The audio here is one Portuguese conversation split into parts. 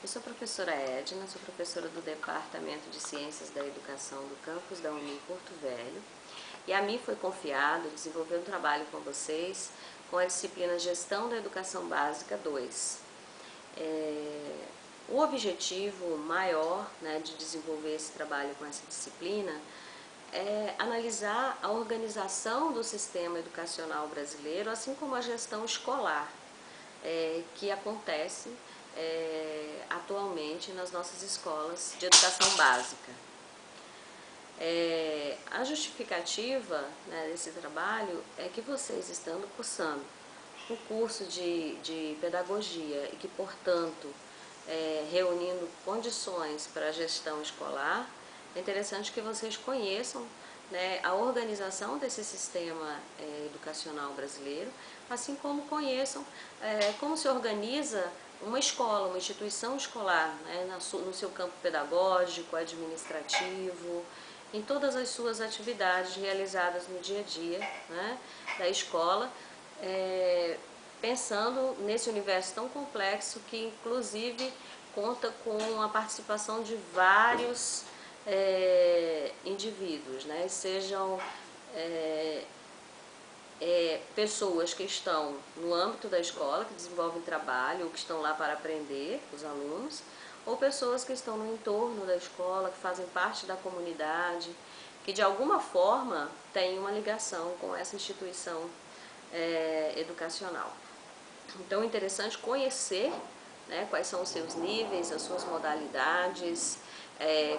Eu sou a professora Edna, sou professora do Departamento de Ciências da Educação do campus da Uni Porto Velho. E a mim foi confiado desenvolver um trabalho com vocês com a disciplina Gestão da Educação Básica 2. O objetivo maior, de desenvolver esse trabalho com essa disciplina é analisar a organização do sistema educacional brasileiro, assim como a gestão escolar que acontece atualmente nas nossas escolas de educação básica. A justificativa desse trabalho é que vocês, estando cursando o curso de pedagogia e que, portanto, reunindo condições para a gestão escolar, é interessante que vocês conheçam a organização desse sistema educacional brasileiro, assim como conheçam como se organiza uma escola, uma instituição escolar, no seu campo pedagógico, administrativo, em todas as suas atividades realizadas no dia a dia da escola, pensando nesse universo tão complexo que, inclusive, conta com a participação de vários indivíduos, sejam pessoas que estão no âmbito da escola, que desenvolvem trabalho, ou que estão lá para aprender, os alunos, ou pessoas que estão no entorno da escola, que fazem parte da comunidade, que de alguma forma têm uma ligação com essa instituição educacional. Então é interessante conhecer quais são os seus níveis, as suas modalidades,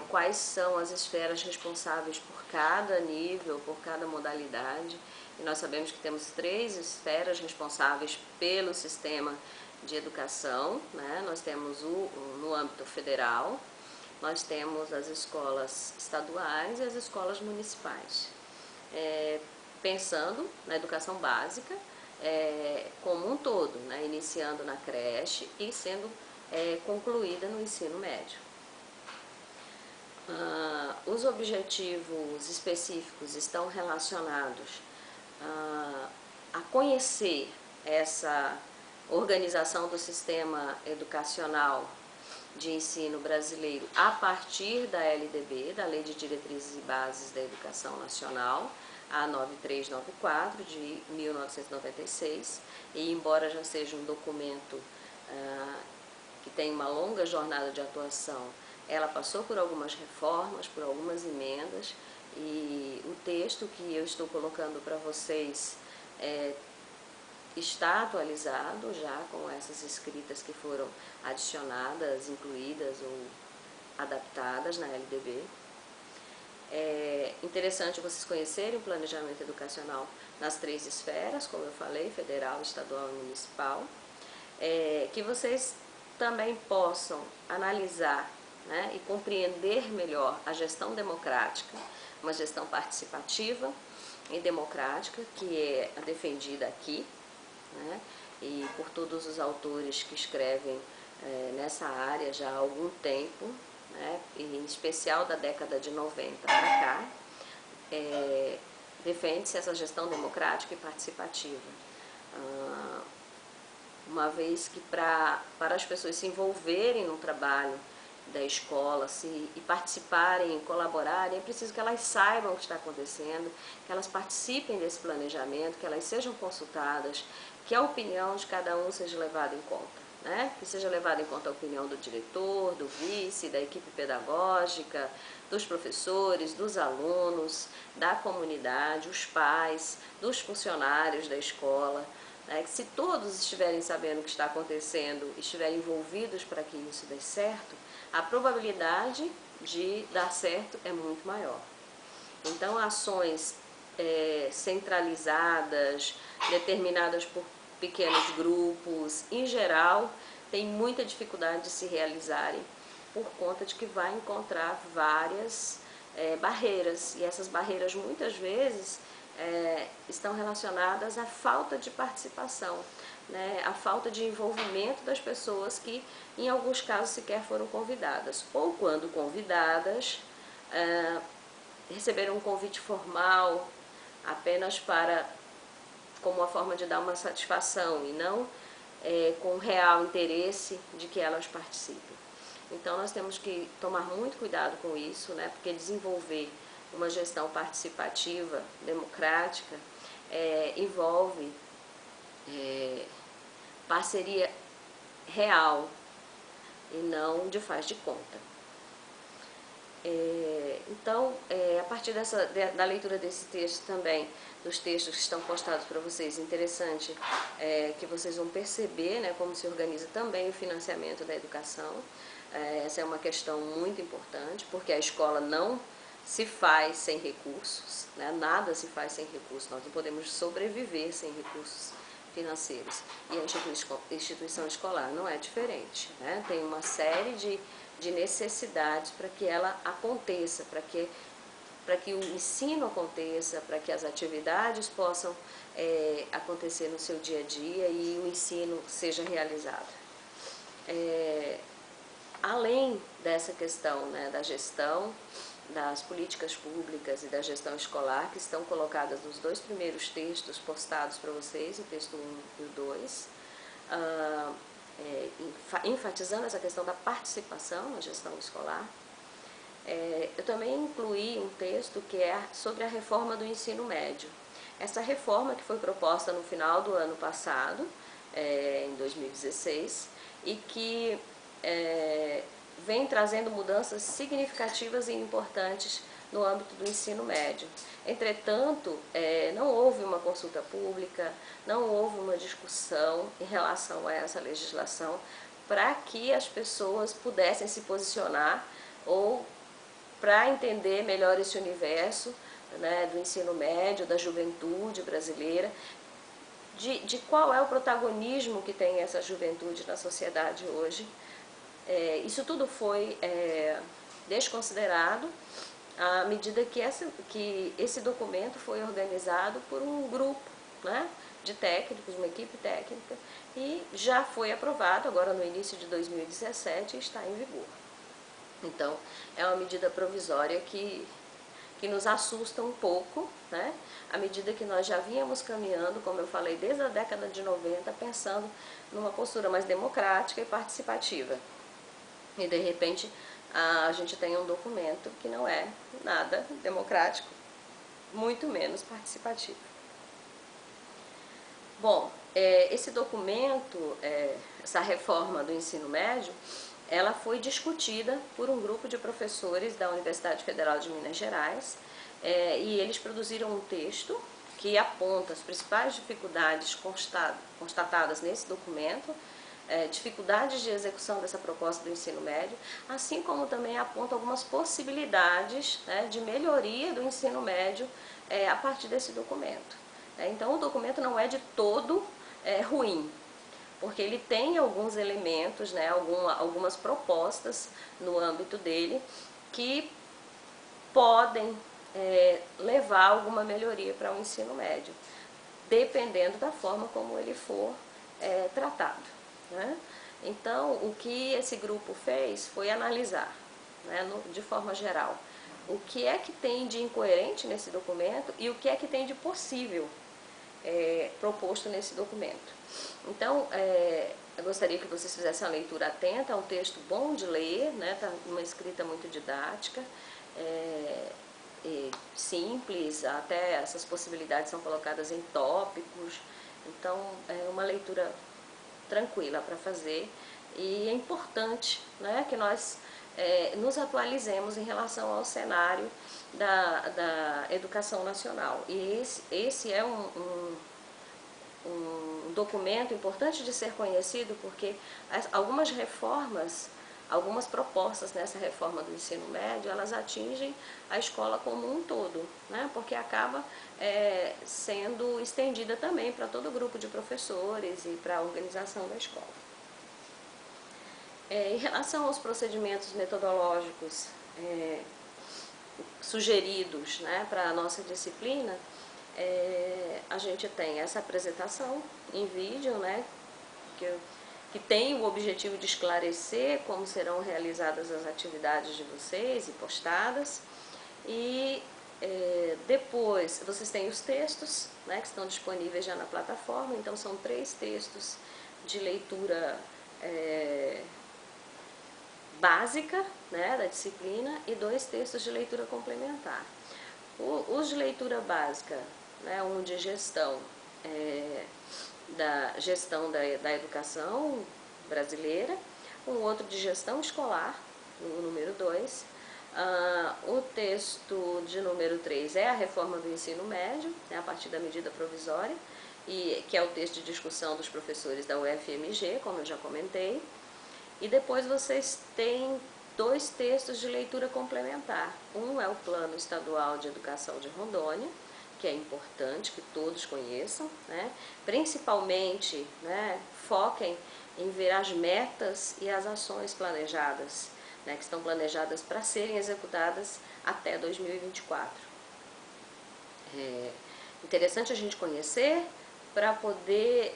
quais são as esferas responsáveis por cada nível, por cada modalidade. E nós sabemos que temos 3 esferas responsáveis pelo sistema de educação, Nós temos no âmbito federal, nós temos as escolas estaduais e as escolas municipais. Pensando na educação básica, como um todo, iniciando na creche e sendo concluída no ensino médio. Os objetivos específicos estão relacionados a conhecer essa organização do sistema educacional de ensino brasileiro a partir da LDB, da Lei de Diretrizes e Bases da Educação Nacional, a 9394 de 1996, e embora já seja um documento que tem uma longa jornada de atuação, ela passou por algumas reformas, por algumas emendas, e o texto que eu estou colocando para vocês está atualizado já com essas escritas que foram adicionadas, incluídas ou adaptadas na LDB. É interessante vocês conhecerem o planejamento educacional nas 3 esferas, como eu falei, federal, estadual e municipal, que vocês também possam analisar e compreender melhor a gestão democrática, uma gestão participativa e democrática, que é a defendida aqui, e por todos os autores que escrevem nessa área já há algum tempo, em especial da década de 90 para cá, defende-se essa gestão democrática e participativa. Uma vez que para as pessoas se envolverem no trabalho da escola e participarem e colaborarem, é preciso que elas saibam o que está acontecendo, que elas participem desse planejamento, que elas sejam consultadas, que a opinião de cada um seja levada em conta. Que seja levada em conta a opinião do diretor, do vice, da equipe pedagógica, dos professores, dos alunos, da comunidade, os pais, dos funcionários da escola, que se todos estiverem sabendo o que está acontecendo e estiverem envolvidos para que isso dê certo, a probabilidade de dar certo é muito maior. Então, ações centralizadas, determinadas por pequenos grupos, em geral, tem muita dificuldade de se realizarem por conta de que vai encontrar várias barreiras, e essas barreiras muitas vezes estão relacionadas à falta de participação, à falta de envolvimento das pessoas que, em alguns casos, sequer foram convidadas, ou quando convidadas, receberam um convite formal apenas como uma forma de dar uma satisfação e não com real interesse de que elas participem. Então nós temos que tomar muito cuidado com isso, né? Porque desenvolver uma gestão participativa, democrática, envolve parceria real e não de faz de conta. Então, a partir da leitura desse texto também, dos textos que estão postados para vocês, interessante que vocês vão perceber, né, como se organiza também o financiamento da educação. Essa é uma questão muito importante, porque a escola não se faz sem recursos, né, nada se faz sem recursos, nós não podemos sobreviver sem recursos financeiros. E a instituição escolar não é diferente, né? Tem uma série de necessidades para que ela aconteça, para que o ensino aconteça, para que as atividades possam acontecer no seu dia a dia e o ensino seja realizado. Além dessa questão, né, da gestão, das políticas públicas e da gestão escolar, que estão colocadas nos dois primeiros textos postados para vocês, o texto 1 e o 2, enfatizando essa questão da participação na gestão escolar, eu também incluí um texto que é sobre a reforma do ensino médio. Essa reforma que foi proposta no final do ano passado, em 2016, e que vem trazendo mudanças significativas e importantes no âmbito do ensino médio. Entretanto, não houve uma consulta pública, não houve uma discussão em relação a essa legislação para que as pessoas pudessem se posicionar ou para entender melhor esse universo, né, do ensino médio, da juventude brasileira, de qual é o protagonismo que tem essa juventude na sociedade hoje. Isso tudo foi desconsiderado à medida que esse documento foi organizado por um grupo, né, de técnicos, uma equipe técnica, e já foi aprovado agora no início de 2017 e está em vigor. Então, é uma medida provisória que nos assusta um pouco, né? À medida que nós já vínhamos caminhando, como eu falei, desde a década de 90, pensando numa postura mais democrática e participativa. E, de repente, a gente tem um documento que não é nada democrático, muito menos participativo. Bom, esse documento, essa reforma do ensino médio, ela foi discutida por um grupo de professores da Universidade Federal de Minas Gerais, e eles produziram um texto que aponta as principais dificuldades constatadas nesse documento, dificuldades de execução dessa proposta do ensino médio, assim como também aponta algumas possibilidades, né, de melhoria do ensino médio a partir desse documento. Então, o documento não é de todo ruim, porque ele tem alguns elementos, né, algumas propostas no âmbito dele que podem levar a alguma melhoria para o ensino médio, dependendo da forma como ele for tratado, né? Então, o que esse grupo fez foi analisar, né, de forma geral, o que é que tem de incoerente nesse documento e o que é que tem de possível proposto nesse documento. Então, eu gostaria que vocês fizessem uma leitura atenta, é um texto bom de ler, né, tá uma escrita muito didática, simples, até essas possibilidades são colocadas em tópicos, então é uma leitura tranquila para fazer, e é importante, né, que nós nos atualizemos em relação ao cenário da educação nacional. E esse é um documento importante de ser conhecido, porque algumas reformas, algumas propostas nessa reforma do ensino médio, elas atingem a escola como um todo, né? Porque acaba sendo estendida também para todo o grupo de professores e para a organização da escola. Em relação aos procedimentos metodológicos sugeridos, né, para a nossa disciplina, a gente tem essa apresentação em vídeo, né, que tem o objetivo de esclarecer como serão realizadas as atividades de vocês e postadas. E depois vocês têm os textos, né, que estão disponíveis já na plataforma. Então são 3 textos de leitura básica, né, da disciplina e 2 textos de leitura complementar. Os de leitura básica, né, um de gestão, da gestão da educação brasileira, um outro de gestão escolar, o número 2. O texto de número 3 é a reforma do ensino médio, né, a partir da medida provisória, que é o texto de discussão dos professores da UFMG, como eu já comentei. E depois vocês têm 2 textos de leitura complementar. Um é o Plano Estadual de Educação de Rondônia, que é importante que todos conheçam, né? Principalmente, né, foquem em ver as metas e as ações planejadas, né, que estão planejadas para serem executadas até 2024. É interessante a gente conhecer para poder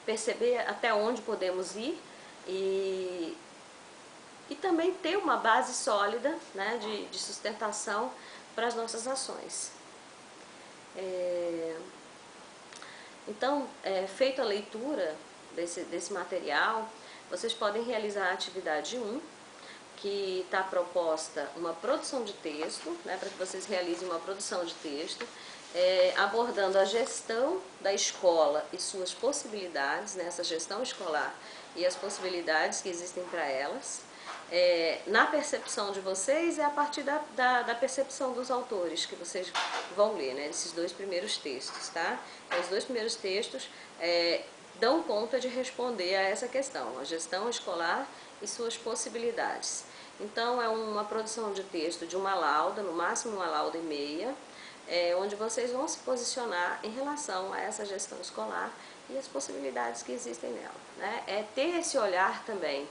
perceber até onde podemos ir e também ter uma base sólida, né, de sustentação para as nossas ações. Então, feita a leitura desse material, vocês podem realizar a atividade 1, que está proposta uma produção de texto, né, para que vocês realizem uma produção de texto, abordando a gestão da escola e suas possibilidades, né, essa gestão escolar e as possibilidades que existem para elas. Na percepção de vocês, é a partir da percepção dos autores que vocês vão ler, né, esses 2 primeiros textos, tá? Então, os 2 primeiros textos dão conta de responder a essa questão, a gestão escolar e suas possibilidades. Então, é uma produção de texto de uma lauda, no máximo uma lauda e meia, onde vocês vão se posicionar em relação a essa gestão escolar e as possibilidades que existem nela, né? É ter esse olhar também,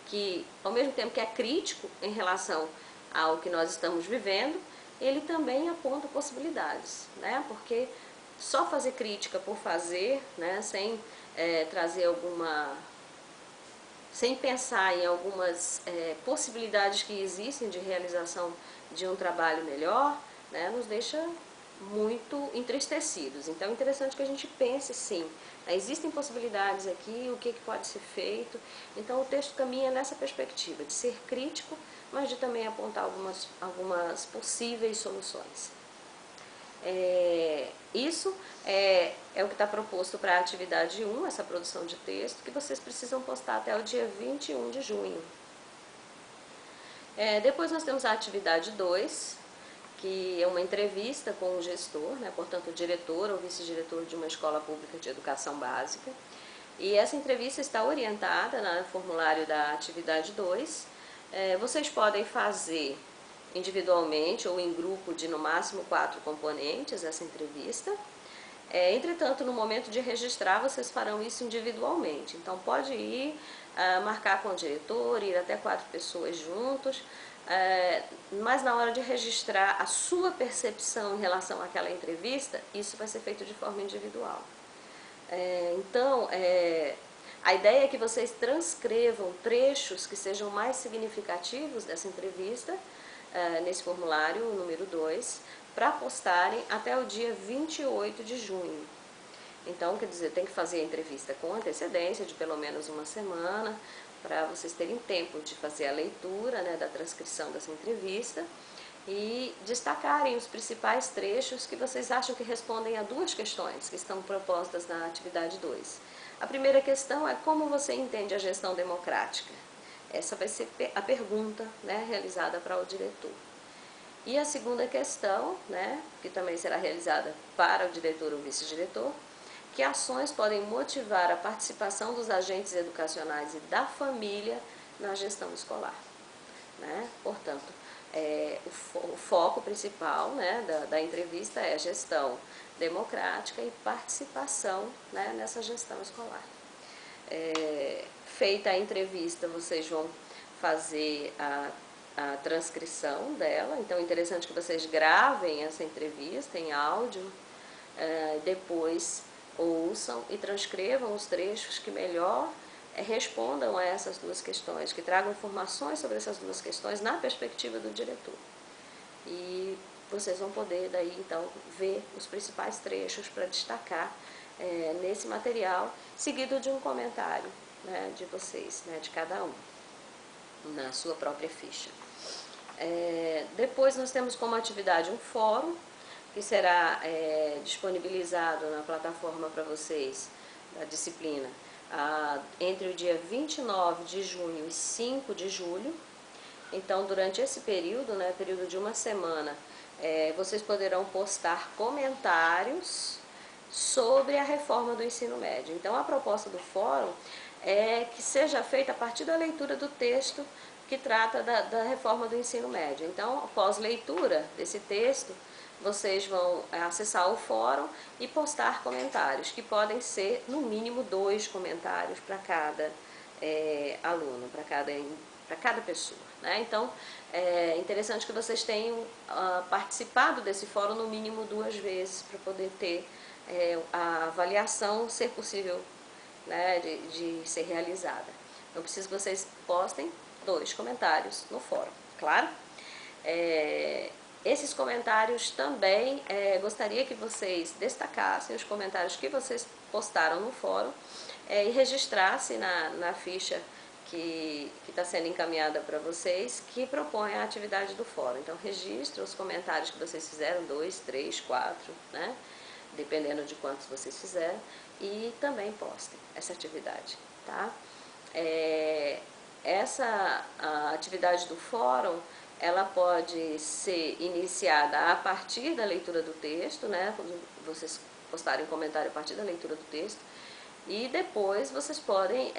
que ao mesmo tempo que é crítico em relação ao que nós estamos vivendo, ele também aponta possibilidades, né? Porque só fazer crítica por fazer, né, sem trazer sem pensar em algumas possibilidades que existem de realização de um trabalho melhor, né, nos deixa muito entristecidos. Então é interessante que a gente pense sim, existem possibilidades aqui, o que pode ser feito. Então o texto caminha nessa perspectiva de ser crítico, mas de também apontar algumas possíveis soluções. Isso é o que está proposto para a atividade 1, essa produção de texto, que vocês precisam postar até o dia 21 de junho. Depois nós temos a atividade 2, que é uma entrevista com o gestor, né, portanto o diretor ou vice-diretor de uma escola pública de educação básica. E essa entrevista está orientada no formulário da atividade 2. Vocês podem fazer individualmente ou em grupo de no máximo 4 componentes essa entrevista. Entretanto, no momento de registrar, vocês farão isso individualmente. Então pode ir, marcar com o diretor, ir até 4 pessoas juntos, mas na hora de registrar a sua percepção em relação àquela entrevista, isso vai ser feito de forma individual. Então, a ideia é que vocês transcrevam trechos que sejam mais significativos dessa entrevista, nesse formulário, o número 2, para postarem até o dia 28 de junho. Então, quer dizer, tem que fazer a entrevista com antecedência de pelo menos uma semana, para vocês terem tempo de fazer a leitura, né, da transcrição dessa entrevista e destacarem os principais trechos que vocês acham que respondem a 2 questões que estão propostas na atividade 2. A primeira questão é como você entende a gestão democrática? Essa vai ser a pergunta, né, realizada para o diretor. E a segunda questão, né, que também será realizada para o diretor ou vice-diretor, que ações podem motivar a participação dos agentes educacionais e da família na gestão escolar, né? Portanto, o foco principal, né, da entrevista é gestão democrática e participação, né, nessa gestão escolar. Feita a entrevista, vocês vão fazer a transcrição dela. Então é interessante que vocês gravem essa entrevista em áudio, depois ouçam e transcrevam os trechos que melhor respondam a essas 2 questões, que tragam informações sobre essas 2 questões na perspectiva do diretor. E vocês vão poder daí então ver os principais trechos para destacar nesse material, seguido de um comentário, né, de vocês, né, de cada um. na sua própria ficha. Depois nós temos como atividade um fórum, que será disponibilizado na plataforma para vocês, da disciplina, entre o dia 29 de junho e 5 de julho. Então, durante esse período, né, período de uma semana, vocês poderão postar comentários sobre a reforma do ensino médio. Então, a proposta do fórum é que seja feita a partir da leitura do texto que trata da reforma do ensino médio. Então, após leitura desse texto, vocês vão acessar o fórum e postar comentários, que podem ser no mínimo 2 comentários para cada aluno, para cada pessoa, né? Então, é interessante que vocês tenham participado desse fórum no mínimo 2 vezes, para poder ter a avaliação ser possível, né, de ser realizada. Então, preciso que vocês postem 2 comentários no fórum, claro? Esses comentários também, gostaria que vocês destacassem os comentários que vocês postaram no fórum e registrassem na ficha que está sendo encaminhada para vocês, que propõe a atividade do fórum. Então, registre os comentários que vocês fizeram, 2, 3, 4, né? Dependendo de quantos vocês fizeram, e também postem essa atividade, tá? A atividade do fórum, ela pode ser iniciada a partir da leitura do texto, né? Vocês postarem comentário a partir da leitura do texto, e depois vocês podem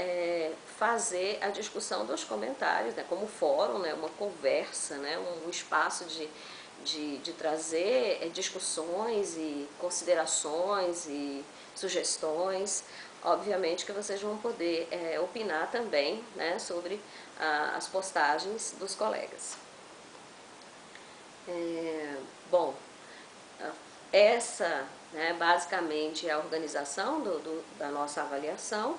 fazer a discussão dos comentários, né? Como fórum, né? Uma conversa, né? Um espaço de trazer discussões e considerações e sugestões. Obviamente que vocês vão poder opinar também, né, sobre as postagens dos colegas. Bom, essa, né, basicamente é a organização da nossa avaliação.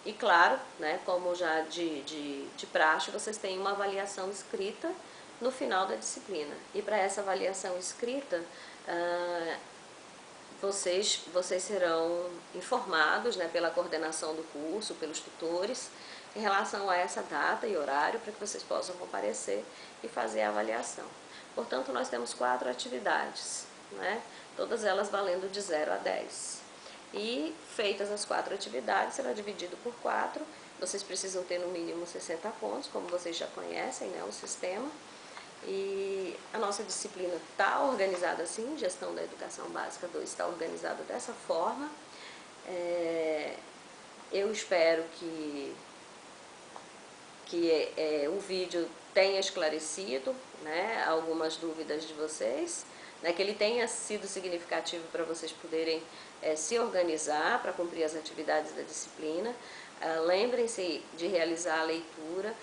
E claro, né, como já de praxe, vocês têm uma avaliação escrita no final da disciplina. E para essa avaliação escrita, vocês serão informados, né, pela coordenação do curso, pelos tutores, em relação a essa data e horário, para que vocês possam comparecer e fazer a avaliação. Portanto, nós temos 4 atividades, né, todas elas valendo de 0 a 10. E feitas as 4 atividades, será dividido por 4, vocês precisam ter no mínimo 60 pontos, como vocês já conhecem, né, o sistema. E a nossa disciplina está organizada assim, Gestão da Educação Básica 2 está organizada dessa forma. Eu espero que o vídeo tenha esclarecido, né, algumas dúvidas de vocês, né, que ele tenha sido significativo para vocês poderem se organizar para cumprir as atividades da disciplina. Lembrem-se de realizar a leitura,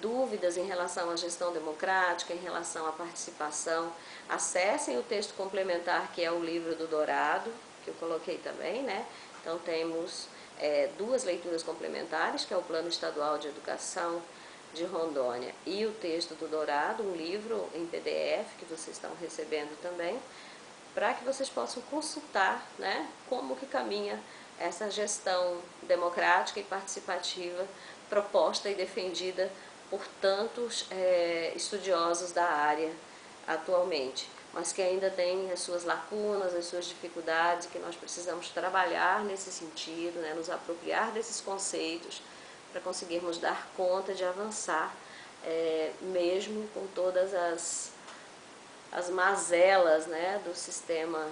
dúvidas em relação à gestão democrática, em relação à participação, acessem o texto complementar, que é o livro do Dourado, que eu coloquei também, né? Então temos 2 leituras complementares, que é o Plano Estadual de Educação de Rondônia e o texto do Dourado, um livro em PDF que vocês estão recebendo também, para que vocês possam consultar, né, como que caminha essa gestão democrática e participativa proposta e defendida por tantos estudiosos da área atualmente, mas que ainda tem as suas lacunas, as suas dificuldades, que nós precisamos trabalhar nesse sentido, né, nos apropriar desses conceitos para conseguirmos dar conta de avançar, mesmo com todas as mazelas, né, do sistema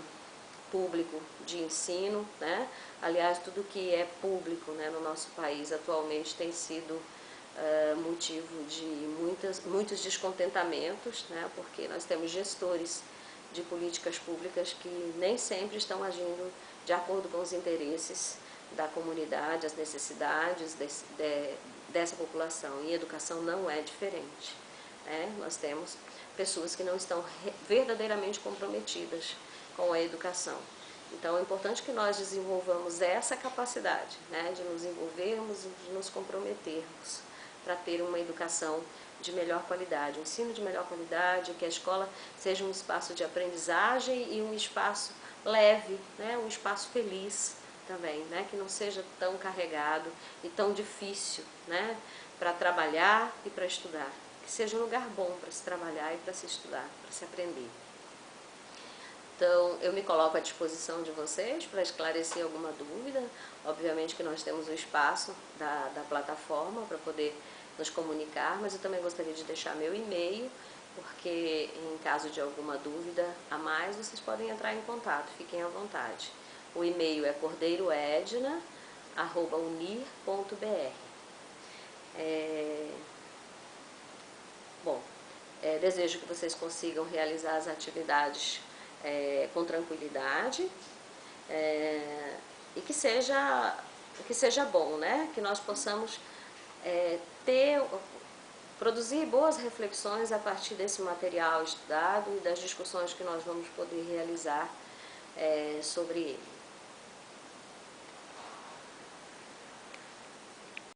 público de ensino, né? Aliás, tudo que é público, né, no nosso país atualmente tem sido motivo de muitos descontentamentos, né, porque nós temos gestores de políticas públicas que nem sempre estão agindo de acordo com os interesses da comunidade, as necessidades dessa população. E educação não é diferente, né? Nós temos pessoas que não estão verdadeiramente comprometidas com a educação. Então, é importante que nós desenvolvamos essa capacidade, né, de nos envolvermos e de nos comprometermos para ter uma educação de melhor qualidade, um ensino de melhor qualidade, que a escola seja um espaço de aprendizagem e um espaço leve, né, um espaço feliz também, né, que não seja tão carregado e tão difícil, né, para trabalhar. trabalhar e para estudar. Que seja um lugar bom para se trabalhar e para se estudar, para se aprender. Então, eu me coloco à disposição de vocês para esclarecer alguma dúvida. Obviamente que nós temos o espaço da plataforma para poder nos comunicar, mas eu também gostaria de deixar meu e-mail, porque em caso de alguma dúvida a mais, vocês podem entrar em contato, fiquem à vontade. O e-mail é cordeiroedna@unir.br. Bom, desejo que vocês consigam realizar as atividades com tranquilidade e que seja bom, né? Que nós possamos produzir boas reflexões a partir desse material estudado e das discussões que nós vamos poder realizar sobre ele.